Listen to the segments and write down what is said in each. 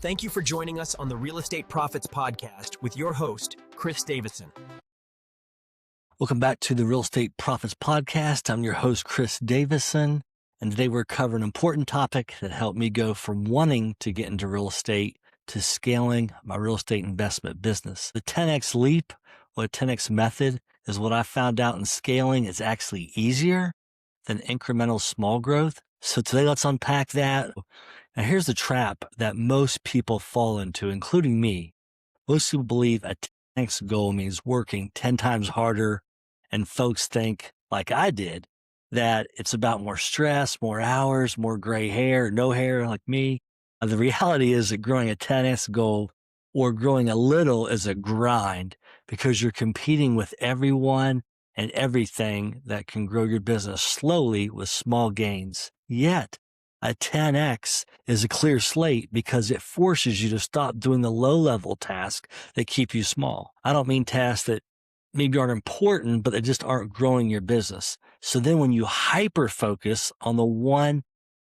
Thank you for joining us on the Real Estate Profits Podcast with your host, Chris Davison. Welcome back to the Real Estate Profits Podcast. I'm your host, Chris Davison, and today we're covering an important topic that helped me go from wanting to get into real estate to scaling my real estate investment business. The 10X leap or 10X method is what I found out in scaling is actually easier than incremental small growth. So today let's unpack that. Now here's the trap that most people fall into, including me. Most people believe a 10X goal means working 10 times harder, and folks think, like I did, that it's about more stress, more hours, more gray hair, no hair like me. The reality is that growing a 10X goal or growing a little is a grind because you're competing with everyone and everything that can grow your business slowly with small gains. Yet, a 10X is a clear slate because it forces you to stop doing the low-level tasks that keep you small. I don't mean tasks that maybe aren't important, but they just aren't growing your business. So then when you hyper-focus on the one,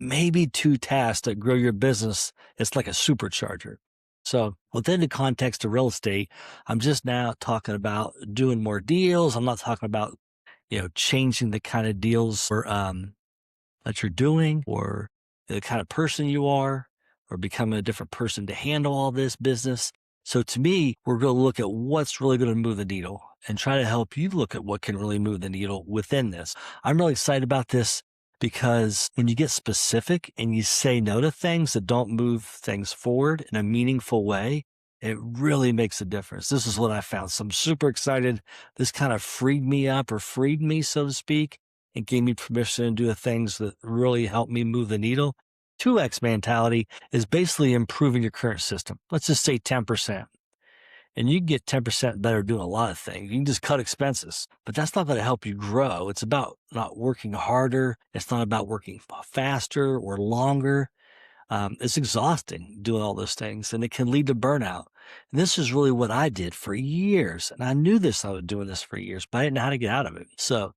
maybe two tasks that grow your business, it's like a supercharger. So within the context of real estate, I'm just now talking about doing more deals. I'm not talking about, changing the kind of deals that you're doing or the kind of person you are or becoming a different person to handle all this business. So to me, we're going to look at what's really going to move the needle and try to help you look at what can really move the needle within this. I'm really excited about this because when you get specific and you say no to things that don't move things forward in a meaningful way, it really makes a difference. This is what I found. So I'm super excited. This kind of freed me up or freed me, so to speak, and gave me permission to do the things that really help me move the needle. 2X mentality is basically improving your current system. Let's just say 10%. And you can get 10% better doing a lot of things. You can just cut expenses, but that's not going to help you grow. It's about not working harder. It's not about working faster or longer. It's exhausting doing all those things, and it can lead to burnout. And this is really what I did for years. And I knew this, I was doing this for years, but I didn't know how to get out of it. So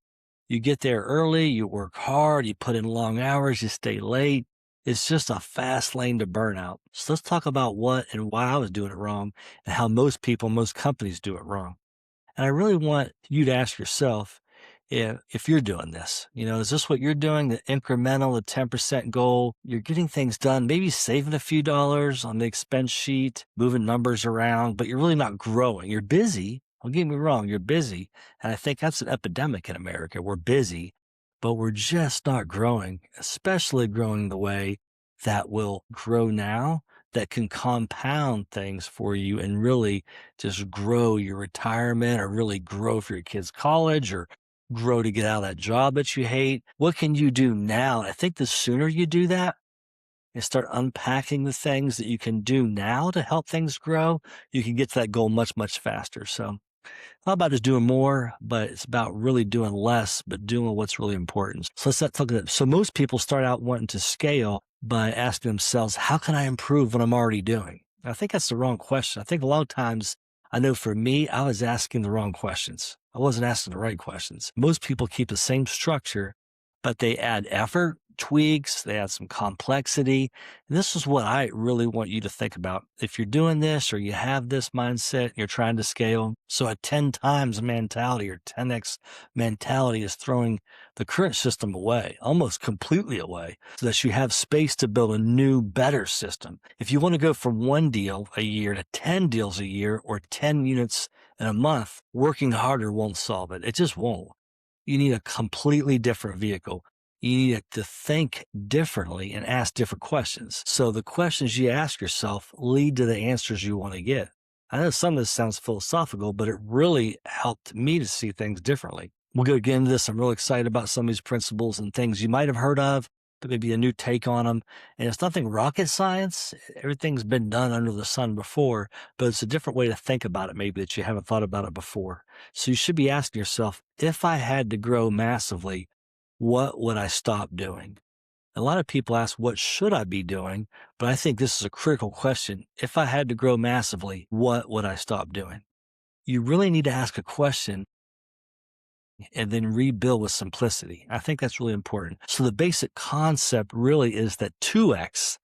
you get there early, you work hard, you put in long hours, you stay late. It's just a fast lane to burnout. So let's talk about what and why I was doing it wrong and how most people, most companies do it wrong. And I really want you to ask yourself if you're doing this. Is this what you're doing? The incremental, the 10% goal, you're getting things done, maybe saving a few dollars on the expense sheet, moving numbers around, but you're really not growing. You're busy. Don't get me wrong, you're busy. And I think that's an epidemic in America. We're busy, but we're just not growing, especially growing the way that will grow now, that can compound things for you and really just grow your retirement or really grow for your kids' college or grow to get out of that job that you hate. What can you do now? And I think the sooner you do that and start unpacking the things that you can do now to help things grow, you can get to that goal much, much faster. So not about just doing more, but it's about really doing less, but doing what's really important. So let's start talking. So most people start out wanting to scale by asking themselves, how can I improve what I'm already doing? And I think that's the wrong question. I think a lot of times, I know for me, I was asking the wrong questions. I wasn't asking the right questions. Most people keep the same structure, but they add effort, tweaks, they add some complexity. And this is what I really want you to think about. If you're doing this or you have this mindset, you're trying to scale. So a 10 times mentality or 10X mentality is throwing the current system away, almost completely away, so that you have space to build a new, better system. If you want to go from 1 deal a year to 10 deals a year or 10 units in a month, working harder won't solve it. It just won't. You need a completely different vehicle. You need to think differently and ask different questions. So the questions you ask yourself lead to the answers you want to get. I know some of this sounds philosophical, but it really helped me to see things differently. We'll go get into this. I'm really excited about some of these principles and things you might have heard of, but maybe a new take on them. And it's nothing rocket science. Everything's been done under the sun before, but it's a different way to think about it maybe that you haven't thought about it before. So you should be asking yourself, if I had to grow massively, what would I stop doing? A lot of people ask, what should I be doing? But I think this is a critical question. If I had to grow massively, what would I stop doing? You really need to ask a question and then rebuild with simplicity. I think that's really important. So the basic concept really is that 2X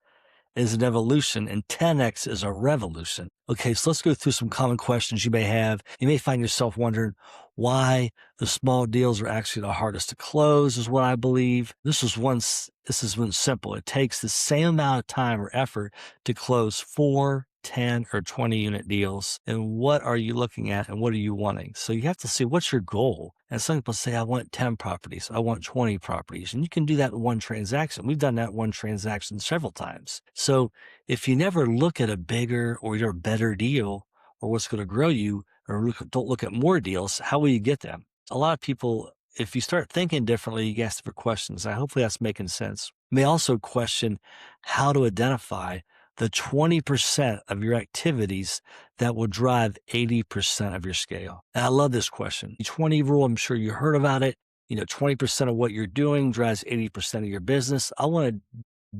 is an evolution and 10x is a revolution. Okay, so let's go through some common questions you may have. You may find yourself wondering why the small deals are actually the hardest to close, is what I believe. This is one simple. It takes the same amount of time or effort to close 4, 10, or 20 unit deals. And what are you looking at and what are you wanting? So you have to see what's your goal. And some people say, I want 10 properties. I want 20 properties. And you can do that in one transaction. We've done that in one transaction several times. So if you never look at a bigger or your better deal or what's going to grow you, or don't look at more deals, how will you get them? A lot of people, if you start thinking differently, you ask for questions. Hopefully that's making sense. You may also question how to identify the 20% of your activities that will drive 80% of your scale. And I love this question. The 20 rule, I'm sure you heard about it. 20% of what you're doing drives 80% of your business. I want to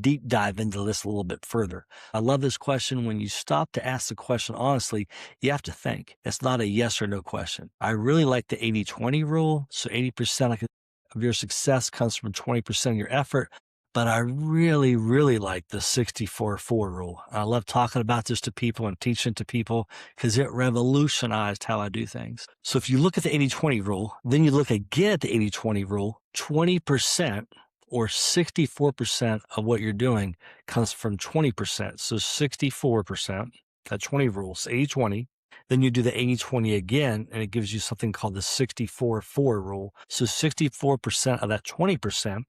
deep dive into this a little bit further. I love this question. When you stop to ask the question honestly, you have to think. It's not a yes or no question. I really like the 80-20 rule. So 80% of your success comes from 20% of your effort. But I really, really like the 64-4 rule. I love talking about this to people and teaching to people because it revolutionized how I do things. So if you look at the 80-20 rule, then you look again at the 80-20 rule, 20% or 64% of what you're doing comes from 20%. So 64%, that 20 rules, 80-20. Then you do the 80-20 again, and it gives you something called the 64-4 rule. So 64% of that 20%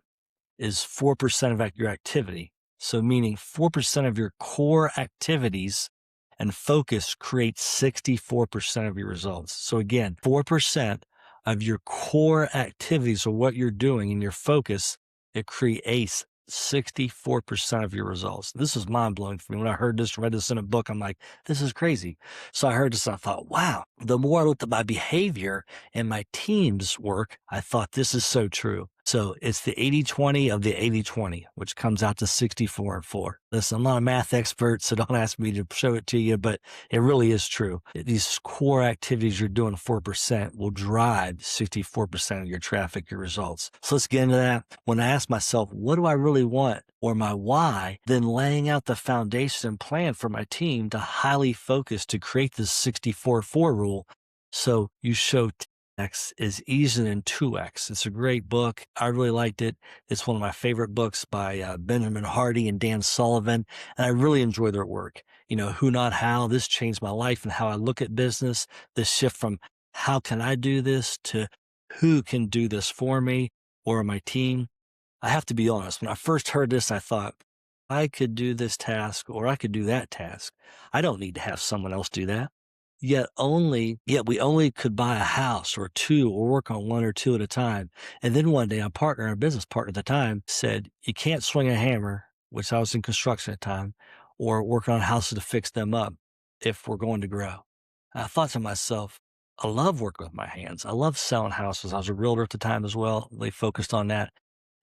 is 4% of your activity. So meaning 4% of your core activities and focus creates 64% of your results. So again, 4% of your core activities or what you're doing in your focus, it creates 64% of your results. This is mind blowing for me. When I heard this, read this in a book, I'm like, this is crazy. So I heard this and I thought, wow, the more I looked at my behavior and my team's work, I thought this is so true. So it's the 80-20 of the 80-20, which comes out to 64-4. Listen, I'm not a math expert, so don't ask me to show it to you, but it really is true. These core activities you're doing 4% will drive 64% of your traffic, your results. So let's get into that. When I ask myself, what do I really want, or my why, then laying out the foundation and plan for my team to highly focus to create this 64-4 rule. So you show X is easier than 2X. It's a great book. I really liked it. It's one of my favorite books by Benjamin Hardy and Dan Sullivan, and I really enjoy their work. Who, not how. This changed my life and how I look at business. This shift from how can I do this to who can do this for me or my team. I have to be honest. When I first heard this, I thought, I could do this task or I could do that task. I don't need to have someone else do that. Yet we only could buy a house or two or work on one or two at a time. And then one day a business partner at the time said, you can't swing a hammer, which I was in construction at the time, or work on houses to fix them up if we're going to grow. I thought to myself, I love working with my hands. I love selling houses. I was a realtor at the time as well. They focused on that.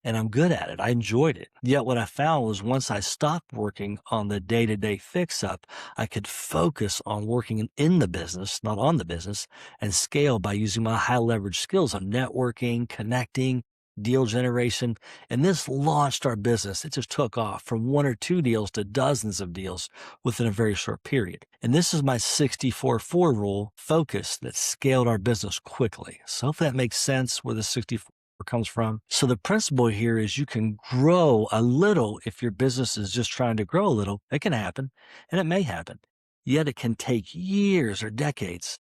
And I'm good at it. I enjoyed it. Yet what I found was once I stopped working on the day-to-day fix-up, I could focus on working in the business, not on the business, and scale by using my high-leverage skills of networking, connecting, deal generation. And this launched our business. It just took off from 1 or 2 deals to dozens of deals within a very short period. And this is my 64-4 rule focus that scaled our business quickly. So hopefully that makes sense where the 64 comes from. So the principle here is you can grow a little if your business is just trying to grow a little. It can happen, and it may happen. Yet it can take years or decades.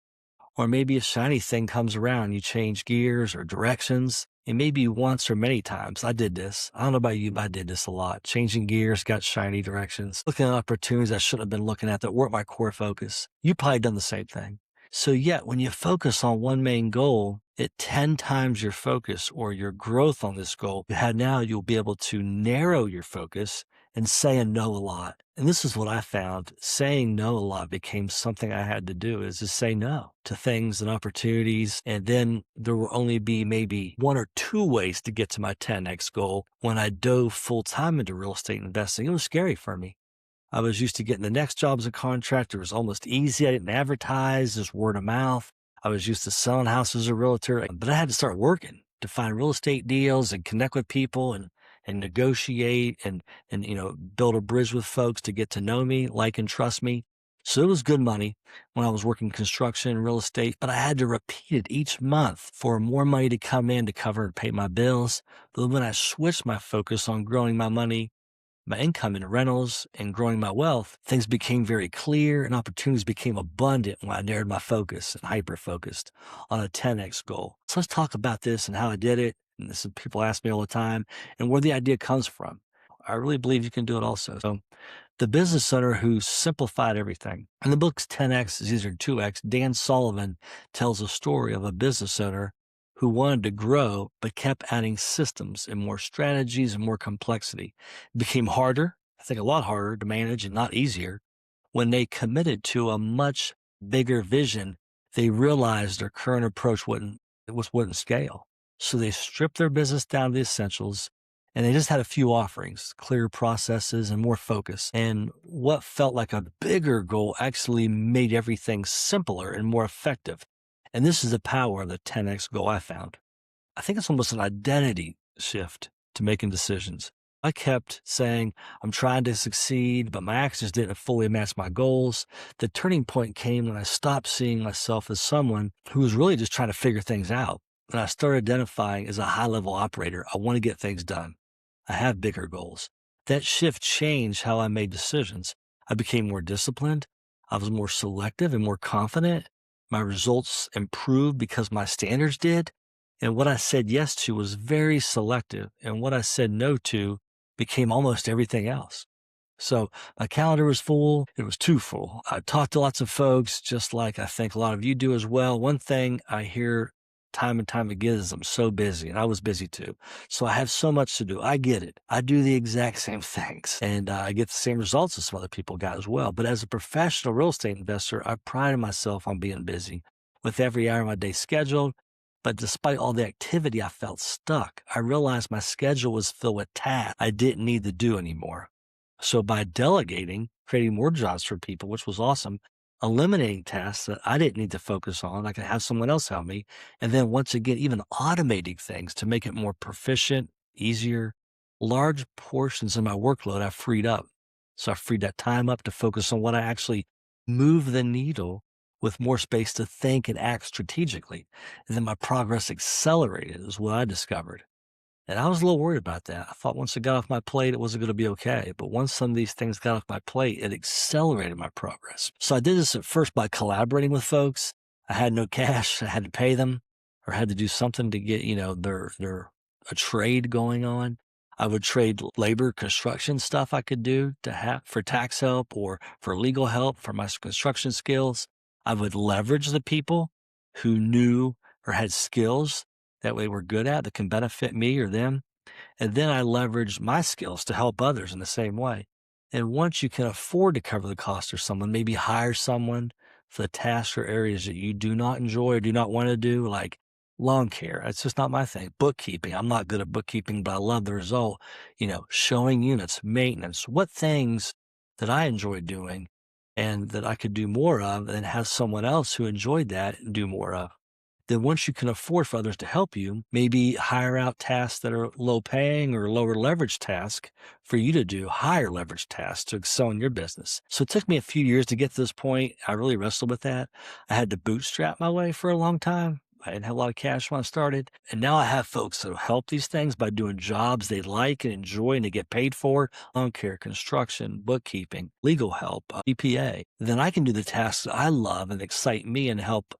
Or maybe a shiny thing comes around, you change gears or directions. And maybe once or many times. I did this. I don't know about you, but I did this a lot. Changing gears, got shiny directions, looking at opportunities I shouldn't have been looking at that weren't my core focus. You probably done the same thing. So yet when you focus on one main goal, it 10 times your focus or your growth on this goal. Now you'll be able to narrow your focus and say a no a lot. And this is what I found. Saying no a lot became something I had to do, is to say no to things and opportunities. And then there will only be maybe 1 or 2 ways to get to my 10X goal. When I dove full time into real estate investing, it was scary for me. I was used to getting the next job as a contractor. It was almost easy. I didn't advertise, just word of mouth. I was used to selling houses as a realtor, but I had to start working to find real estate deals and connect with people and and negotiate and build a bridge with folks to get to know me, like and trust me. So it was good money when I was working construction and real estate, but I had to repeat it each month for more money to come in to cover and pay my bills. But when I switched my focus on growing my income in rentals and growing my wealth, things became very clear and opportunities became abundant when I narrowed my focus and hyper focused on a 10x goal. So let's talk about this and how I did it. And this is people ask me all the time and where the idea comes from. I really believe you can do it also. So the business owner who simplified everything. In the book's 10x is easier than 2x, Dan Sullivan tells a story of a business owner who wanted to grow but kept adding systems and more strategies and more complexity. It became harder, I think a lot harder to manage and not easier. When they committed to a much bigger vision, they realized their current approach wouldn't scale. So they stripped their business down to the essentials and they just had a few offerings, clear processes and more focus. And what felt like a bigger goal actually made everything simpler and more effective. And this is the power of the 10x goal I found. I think it's almost an identity shift to making decisions. I kept saying, I'm trying to succeed, but my actions didn't fully match my goals. The turning point came when I stopped seeing myself as someone who was really just trying to figure things out. And I started identifying as a high level operator. I want to get things done. I have bigger goals. That shift changed how I made decisions. I became more disciplined. I was more selective and more confident. My results improved because my standards did. And what I said yes to was very selective. And what I said no to became almost everything else. So my calendar was full. It was too full. I talked to lots of folks, just like I think a lot of you do as well. One thing I hear time and time again is I'm so busy, and I was busy too. So I have so much to do. I get it. I do the exact same things, and I get the same results as some other people got as well. But as a professional real estate investor, I prided myself on being busy with every hour of my day scheduled. But despite all the activity, I felt stuck. I realized my schedule was filled with tasks I didn't need to do anymore. So by delegating, creating more jobs for people, which was awesome, eliminating tasks that I didn't need to focus on, I could have someone else help me. And then once again, even automating things to make it more proficient, easier, large portions of my workload I freed up. So I freed that time up to focus on what I actually move the needle with more space to think and act strategically. And then my progress accelerated is what I discovered. And I was a little worried about that. I thought once it got off my plate, it wasn't going to be okay. But once some of these things got off my plate, it accelerated my progress. So I did this at first by collaborating with folks. I had no cash. I had to pay them or had to do something to get, a trade going on. I would trade labor, construction stuff I could do to have for tax help or for legal help for my construction skills. I would leverage the people who knew or had skills that we were good at that can benefit me or them. And then I leveraged my skills to help others in the same way. And once you can afford to cover the cost of someone, maybe hire someone for the tasks or areas that you do not enjoy or do not want to do, like lawn care. It's just not my thing. Bookkeeping. I'm not good at bookkeeping, but I love the result. Showing units, maintenance, what things that I enjoy doing and that I could do more of and have someone else who enjoyed that do more of. Then once you can afford for others to help you, maybe hire out tasks that are low paying or lower leverage tasks for you to do higher leverage tasks to excel in your business. So it took me a few years to get to this point. I really wrestled with that. I had to bootstrap my way for a long time. I didn't have a lot of cash when I started. And now I have folks that will help these things by doing jobs they like and enjoy and they get paid for, lawn care, construction, bookkeeping, legal help, EPA. Then I can do the tasks that I love and excite me and help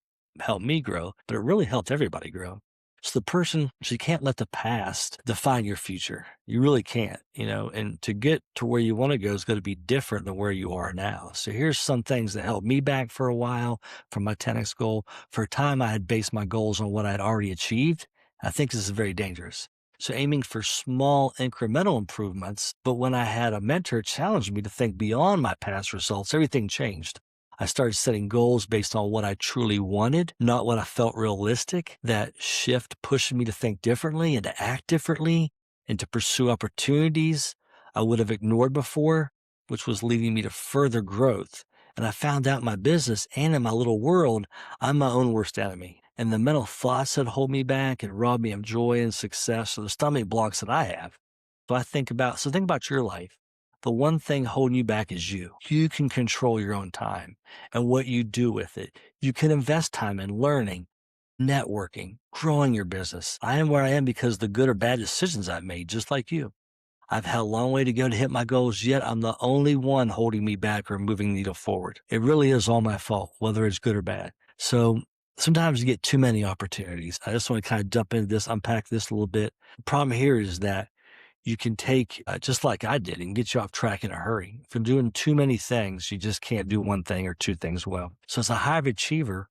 me grow, but it really helped everybody grow. So you can't let the past define your future. You really can't, and to get to where you want to go is going to be different than where you are now. So here's some things that held me back for a while from my 10X goal. For a time, I had based my goals on what I had already achieved. I think this is very dangerous. So aiming for small incremental improvements, but when I had a mentor challenge me to think beyond my past results, everything changed. I started setting goals based on what I truly wanted, not what I felt realistic. That shift pushed me to think differently and to act differently and to pursue opportunities I would have ignored before, which was leading me to further growth. And I found out in my business and in my little world, I'm my own worst enemy. And the mental thoughts that hold me back and rob me of joy and success are the stomach blocks that I have. Think about your life. The one thing holding you back is you. You can control your own time and what you do with it. You can invest time in learning, networking, growing your business. I am where I am because of the good or bad decisions I've made, just like you. I've had a long way to go to hit my goals, yet I'm the only one holding me back or moving the needle forward. It really is all my fault, whether it's good or bad. So sometimes you get too many opportunities. I just want to kind of jump into this, unpack this a little bit. The problem here is that you can take, just like I did, and get you off track in a hurry. If you're doing too many things, you just can't do one thing or two things well. So as a high achiever,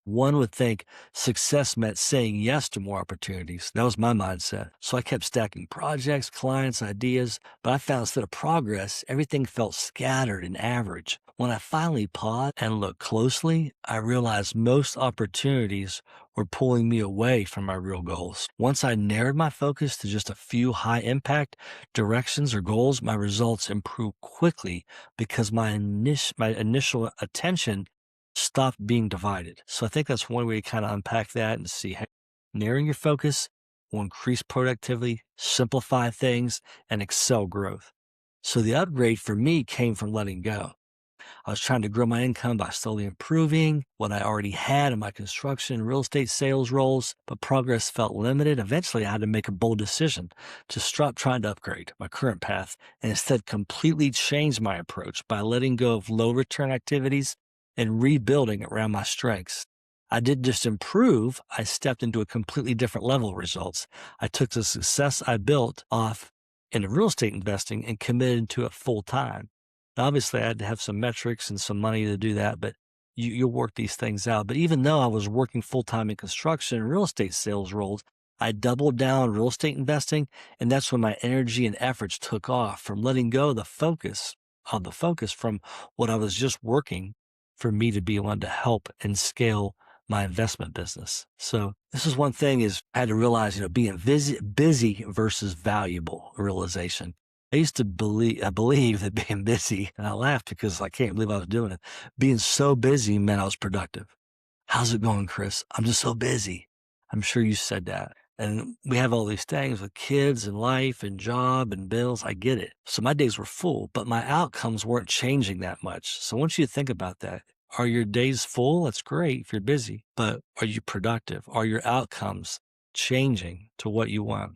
one would think success meant saying yes to more opportunities. That was my mindset. So I kept stacking projects, clients, ideas, but I found instead of progress, everything felt scattered and average. When I finally paused and looked closely, I realized most opportunities were pulling me away from my real goals. Once I narrowed my focus to just a few high impact directions or goals, my results improved quickly because my initial attention stopped being divided. So I think that's one way to kind of unpack that and see how narrowing your focus will increase productivity, simplify things, and excel growth. So the upgrade for me came from letting go. I was trying to grow my income by slowly improving what I already had in my construction and real estate sales roles, but progress felt limited. Eventually, I had to make a bold decision to stop trying to upgrade my current path and instead completely change my approach by letting go of low return activities and rebuilding around my strengths. I didn't just improve, I stepped into a completely different level of results. I took the success I built off into real estate investing and committed to it full time. Now, obviously, I had to have some metrics and some money to do that, but you'll work these things out. But even though I was working full time in construction and real estate sales roles, I doubled down on real estate investing, and that's when my energy and efforts took off from letting go of the focus from what I was just working for me to be able to help and scale my investment business. So this is one thing is I had to realize, being busy versus valuable realization. I believe that being busy, and I laughed because I can't believe I was doing it. Being so busy meant I was productive. How's it going, Chris? I'm just so busy. I'm sure you said that. And we have all these things with kids and life and job and bills. I get it. So my days were full, but my outcomes weren't changing that much. So I want you to think about that. Are your days full? That's great if you're busy, but are you productive? Are your outcomes changing to what you want?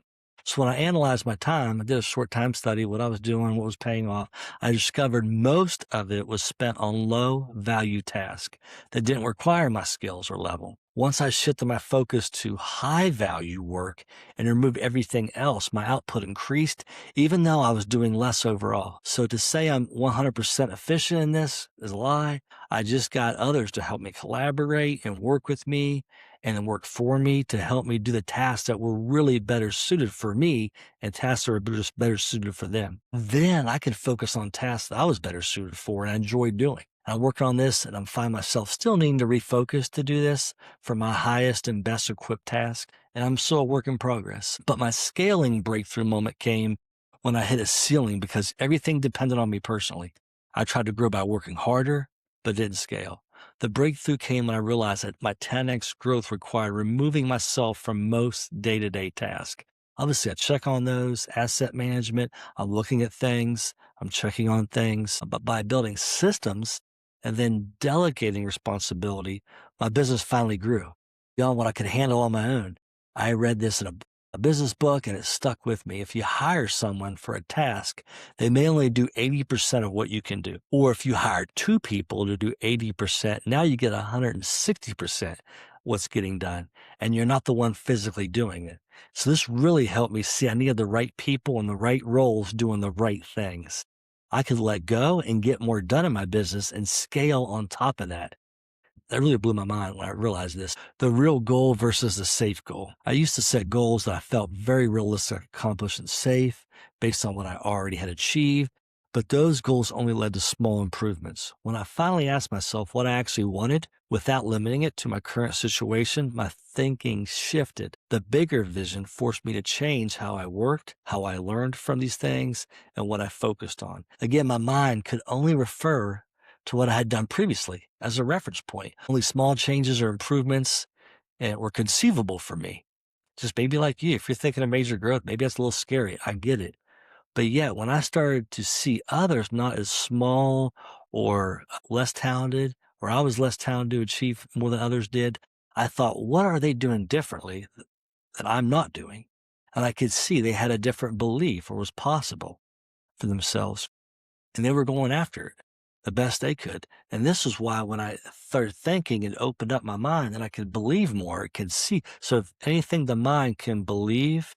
So when I analyzed my time, I did a short time study, what I was doing, what was paying off. I discovered most of it was spent on low value tasks that didn't require my skills or level. Once I shifted my focus to high value work and removed everything else, my output increased, even though I was doing less overall. So to say I'm 100% efficient in this is a lie. I just got others to help me collaborate and work with me and then work for me to help me do the tasks that were really better suited for me and tasks that were just better suited for them. Then I could focus on tasks that I was better suited for and I enjoyed doing. I work on this and I find myself still needing to refocus to do this for my highest and best equipped task. And I'm still a work in progress. But my scaling breakthrough moment came when I hit a ceiling because everything depended on me personally. I tried to grow by working harder, but didn't scale. The breakthrough came when I realized that my 10x growth required removing myself from most day-to-day tasks. Obviously, I check on those, asset management, I'm looking at things, I'm checking on things, but by building systems and then delegating responsibility, my business finally grew beyond what I could handle on my own. I read this in a business book and it stuck with me. If you hire someone for a task, they may only do 80% of what you can do. Or if you hire two people to do 80%, now you get 160% what's getting done, and you're not the one physically doing it. So this really helped me see I needed the right people in the right roles doing the right things. I could let go and get more done in my business and scale on top of that. That really blew my mind when I realized this. The real goal versus the safe goal. I used to set goals that I felt very realistic, accomplished, and safe based on what I already had achieved. But those goals only led to small improvements. When I finally asked myself what I actually wanted without limiting it to my current situation, my thinking shifted. The bigger vision forced me to change how I worked, how I learned from these things, and what I focused on. Again, my mind could only refer to what I had done previously as a reference point. Only small changes or improvements were conceivable for me. Just maybe like you, if you're thinking of major growth, maybe that's a little scary. I get it. But yet, when I started to see others not as small or less talented, or I was less talented to achieve more than others did, I thought, what are they doing differently that I'm not doing? And I could see they had a different belief or was possible for themselves. And they were going after it the best they could. And this is why when I started thinking and opened up my mind and I could believe more, I could see. So if anything the mind can believe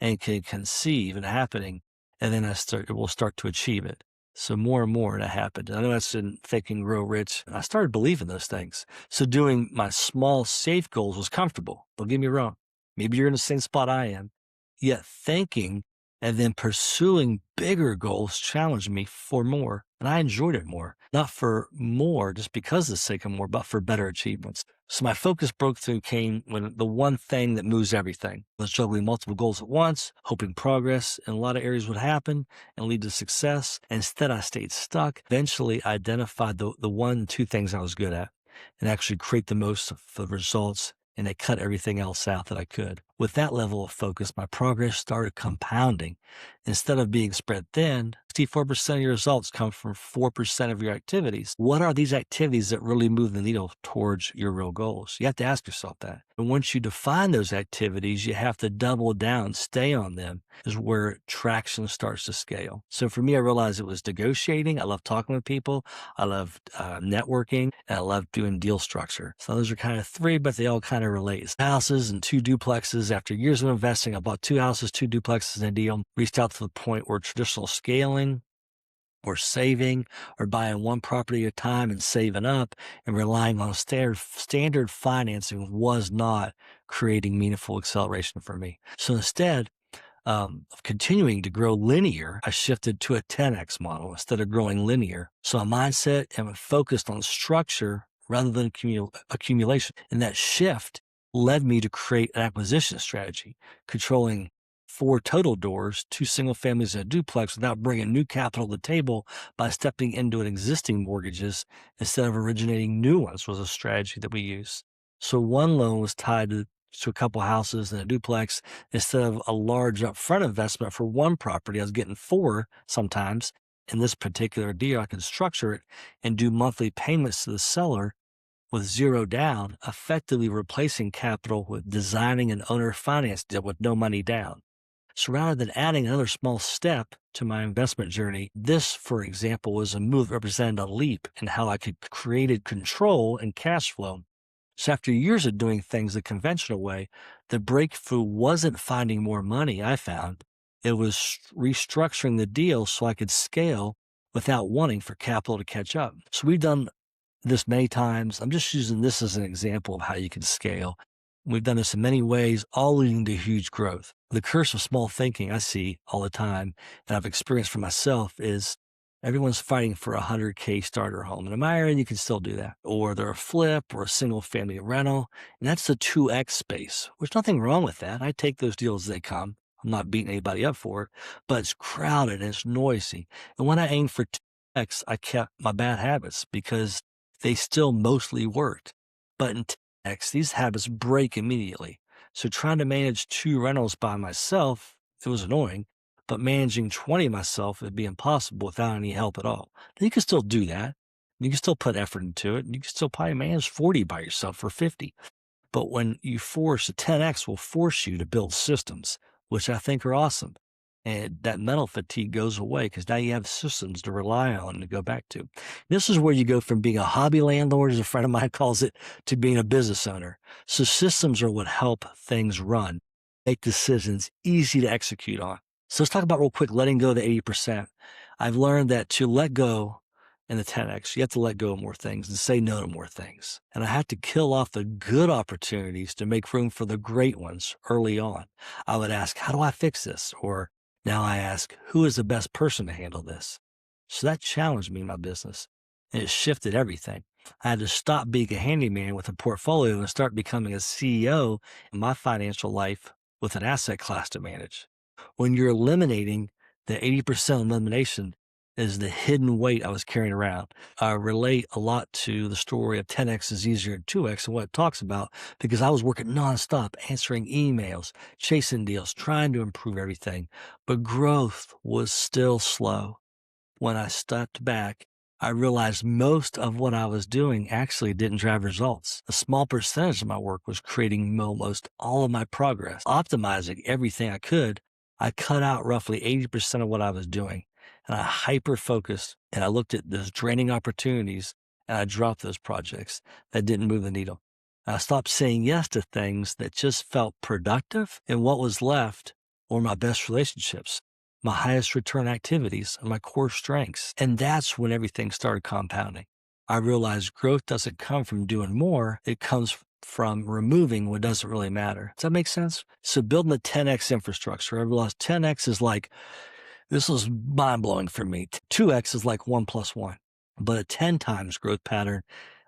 and can conceive and happening, and then it will start to achieve it. So more and more that happened. I know that's in Think and Grow Rich. I started believing those things. So doing my small, safe goals was comfortable. Don't get me wrong. Maybe you're in the same spot I am. Yet thinking and then pursuing bigger goals challenged me for more. And I enjoyed it more, not for more just because of the sake of more, but for better achievements. So my focus breakthrough came when the one thing that moves everything was juggling multiple goals at once, hoping progress in a lot of areas would happen and lead to success. Instead, I stayed stuck. Eventually, I identified the one, two things I was good at and actually create the most of the results, and I cut everything else out that I could. With that level of focus, my progress started compounding. Instead of being spread thin, 64% of your results come from 4% of your activities. What are these activities that really move the needle towards your real goals? You have to ask yourself that. And once you define those activities, you have to double down, stay on them, is where traction starts to scale. So for me, I realized it was negotiating. I love talking with people. I love networking, and I love doing deal structure. So those are kind of three, but they all kind of relate. Houses and 2 duplexes. After years of investing, I bought 2 houses, 2 duplexes in a deal, reached out to the point where traditional scaling or saving or buying one property at a time and saving up and relying on standard financing was not creating meaningful acceleration for me. So instead, of continuing to grow linear, I shifted to a 10x model instead of growing linear. So my mindset and focused on structure rather than accumulation. And that shift led me to create an acquisition strategy, controlling 4 total doors, 2 single families and a duplex without bringing new capital to the table by stepping into an existing mortgages instead of originating new ones was a strategy that we use. So one loan was tied to a couple houses and a duplex. Instead of a large upfront investment for one property, I was getting 4 sometimes. In this particular deal, I can structure it and do monthly payments to the seller with 0 down, effectively replacing capital with designing an owner finance deal with no money down. So rather than adding another small step to my investment journey, this, for example, was a move that represented a leap in how I could create control and cash flow. So after years of doing things the conventional way, the breakthrough wasn't finding more money, I found. It was restructuring the deal so I could scale without wanting for capital to catch up. So we've done this many times. I'm just using this as an example of how you can scale. We've done this in many ways, all leading to huge growth. The curse of small thinking I see all the time, and I've experienced for myself, is everyone's fighting for a 100K starter home. And in my area, you can still do that. Or they're a flip or a single family rental. And that's the 2X space. There's nothing wrong with that. I take those deals as they come. I'm not beating anybody up for it, but it's crowded and it's noisy. And when I aimed for 2X, I kept my bad habits because they still mostly worked. But in 10X, these habits break immediately. So trying to manage 2 rentals by myself, it was annoying, but managing 20 myself would be impossible without any help at all. Now, you can still do that. You can still put effort into it. You can still probably manage 40 by yourself for 50. But when you force a 10X will force you to build systems, which I think are awesome. And that mental fatigue goes away because now you have systems to rely on and to go back to. This is where you go from being a hobby landlord, as a friend of mine calls it, to being a business owner. So systems are what help things run, make decisions easy to execute on. So let's talk about real quick, letting go of the 80%. I've learned that to let go in the 10X, you have to let go of more things and say no to more things. And I had to kill off the good opportunities to make room for the great ones early on. I would ask, how do I fix this? Or now I ask, who is the best person to handle this? So that challenged me in my business, and it shifted everything. I had to stop being a handyman with a portfolio and start becoming a CEO in my financial life with an asset class to manage. When you're eliminating the 80% elimination, is the hidden weight I was carrying around. I relate a lot to the story of 10x is easier than 2x and what it talks about, because I was working nonstop, answering emails, chasing deals, trying to improve everything, but growth was still slow. When I stepped back, I realized most of what I was doing actually didn't drive results. A small percentage of my work was creating almost all of my progress. Optimizing everything I could, I cut out roughly 80% of what I was doing. And I hyper-focused and I looked at those draining opportunities and I dropped those projects that didn't move the needle. I stopped saying yes to things that just felt productive, and what was left were my best relationships, my highest return activities, and my core strengths. And that's when everything started compounding. I realized growth doesn't come from doing more. It comes from removing what doesn't really matter. Does that make sense? So building the 10x infrastructure, I realized 10x is like, this was mind blowing for me. 2x is like 1 plus 1, but a 10 times growth pattern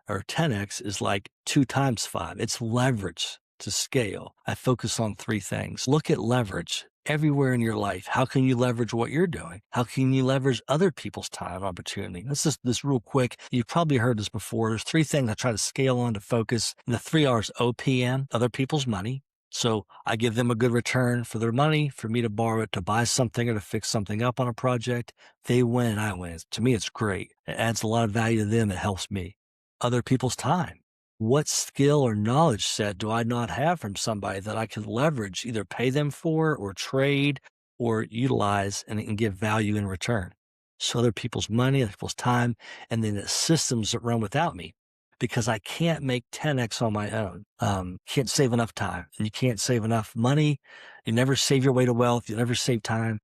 or 10x is like 2 times 5. It's leverage to scale. I focus on 3 things. Look at leverage everywhere in your life. How can you leverage what you're doing? How can you leverage other people's time opportunity? Let's just this real quick. You've probably heard this before. There's 3 things I try to scale on to focus. And the 3 R's: OPM, other people's money. So I give them a good return for their money, for me to borrow it to buy something or to fix something up on a project. They win, I win. To me, it's great. It adds a lot of value to them. It helps me. Other people's time. What skill or knowledge set do I not have from somebody that I can leverage, either pay them for or trade or utilize and give value in return? So other people's money, other people's time, and then the systems that run without me, because I can't make 10x on my own. Can't save enough time, and you can't save enough money. You never save your way to wealth. You never save time.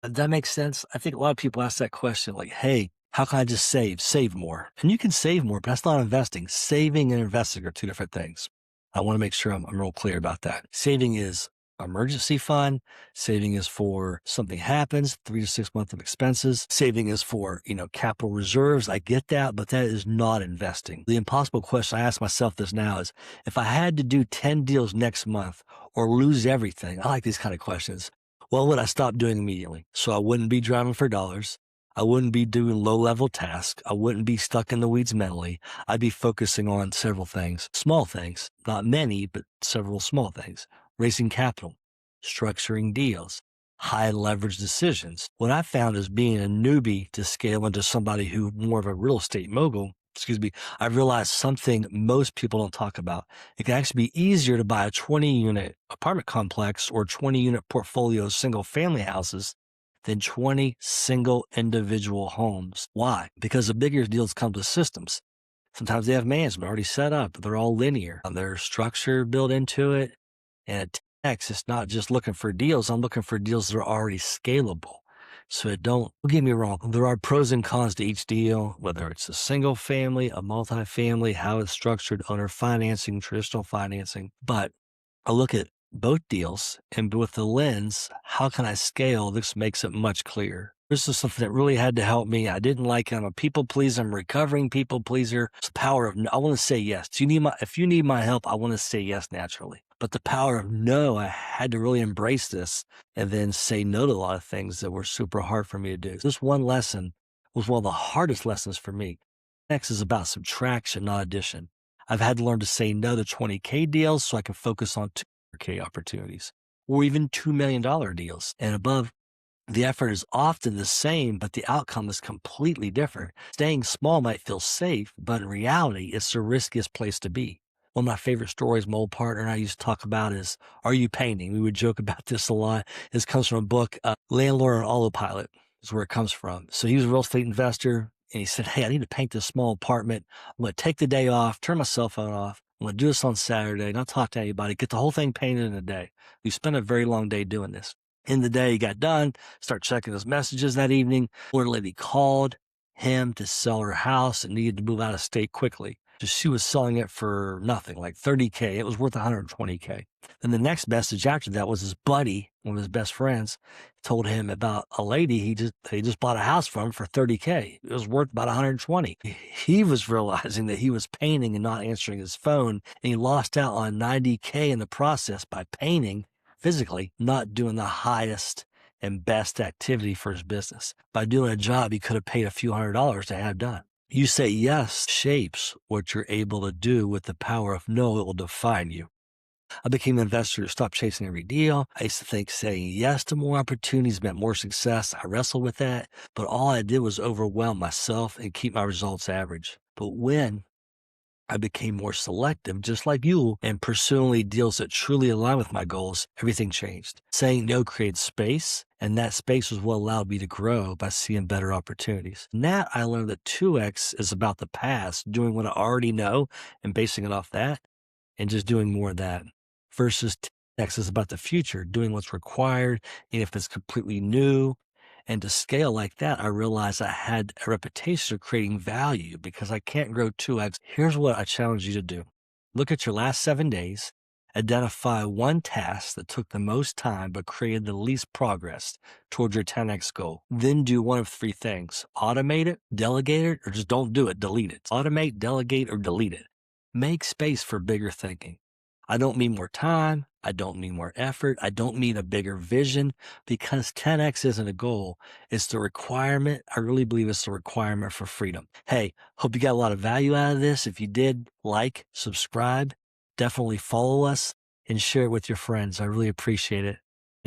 Does that make sense? I think a lot of people ask that question like, hey, how can I just save more? And you can save more, but that's not investing. Saving and investing are 2 different things. I want to make sure I'm real clear about that. Saving is emergency fund. Saving is for something happens, 3 to 6 months of expenses. Saving is for, capital reserves. I get that, but that is not investing. The impossible question I ask myself this now is, if I had to do 10 deals next month or lose everything, I like these kind of questions. What would I stop doing immediately? So I wouldn't be driving for dollars. I wouldn't be doing low-level tasks. I wouldn't be stuck in the weeds mentally. I'd be focusing on several things, small things, not many, but several small things. Raising capital, structuring deals, high leverage decisions. What I found is being a newbie to scale into somebody who more of a real estate mogul, I realized something most people don't talk about. It can actually be easier to buy a 20-unit apartment complex or 20-unit portfolio of single-family houses than 20 single individual homes. Why? Because the bigger deals come with systems. Sometimes they have management already set up. They're all linear. There's structure built into it. And at 10x, it's not just looking for deals. I'm looking for deals that are already scalable. So don't get me wrong. There are pros and cons to each deal, whether it's a single family, a multifamily, how it's structured, owner financing, traditional financing. But I look at both deals, and with the lens, how can I scale? This makes it much clearer. This is something that really had to help me. I didn't like, I'm a people pleaser, I'm a recovering people pleaser. It's the power of, I want to say yes. If you need my help, I want to say yes naturally. But the power of no, I had to really embrace this and then say no to a lot of things that were super hard for me to do. This one lesson was one of the hardest lessons for me. Next is about subtraction, not addition. I've had to learn to say no to 20K deals so I can focus on 200K opportunities or even $2 million deals and above. The effort is often the same, but the outcome is completely different. Staying small might feel safe, but in reality, it's the riskiest place to be. One of my favorite stories my old partner and I used to talk about is, are you painting? We would joke about this a lot. This comes from a book, Landlord on Autopilot is where it comes from. So he was a real estate investor, and he said, hey, I need to paint this small apartment. I'm going to take the day off, turn my cell phone off. I'm going to do this on Saturday, not talk to anybody, get the whole thing painted in a day. We spent a very long day doing this. In the day, he got done, start checking his messages that evening. One lady called him to sell her house and needed to move out of state quickly. So she was selling it for nothing, like 30K. It was worth 120K. Then the next message after that was his buddy, one of his best friends, told him about a lady he just bought a house from for 30K. It was worth about 120. He was realizing that he was painting and not answering his phone, and he lost out on 90K in the process by painting physically, not doing the highest and best activity for his business. By doing a job he could have paid a few $100s to have done. You say yes shapes what you're able to do with the power of no. It will define you. I became an investor who stopped chasing every deal. I used to think saying yes to more opportunities meant more success. I wrestled with that, but all I did was overwhelm myself and keep my results average. But when I became more selective, just like you, and pursuing deals that truly align with my goals, everything changed. Saying no created space, and that space was what allowed me to grow by seeing better opportunities. And that I learned that 2X is about the past, doing what I already know and basing it off that, and just doing more of that. Versus 10X is about the future, doing what's required, and if it's completely new. And to scale like that, I realized I had a reputation of creating value because I can't grow 2X. Here's what I challenge you to do. Look at your last 7 days, identify one task that took the most time but created the least progress towards your 10X goal. Then do one of 3 things. Automate it, delegate it, or just don't do it, delete it. Automate, delegate, or delete it. Make space for bigger thinking. I don't mean more time. I don't mean more effort. I don't mean a bigger vision, because 10X isn't a goal. It's the requirement. I really believe it's the requirement for freedom. Hey, hope you got a lot of value out of this. If you did, like, subscribe, definitely follow us and share it with your friends. I really appreciate it.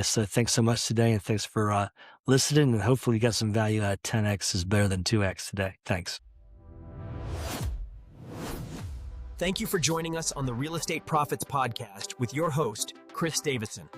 So thanks so much today, and thanks for listening, and hopefully you got some value out of 10X is better than 2X today. Thanks. Thank you for joining us on the Real Estate Profits Podcast with your host, Chris Davison.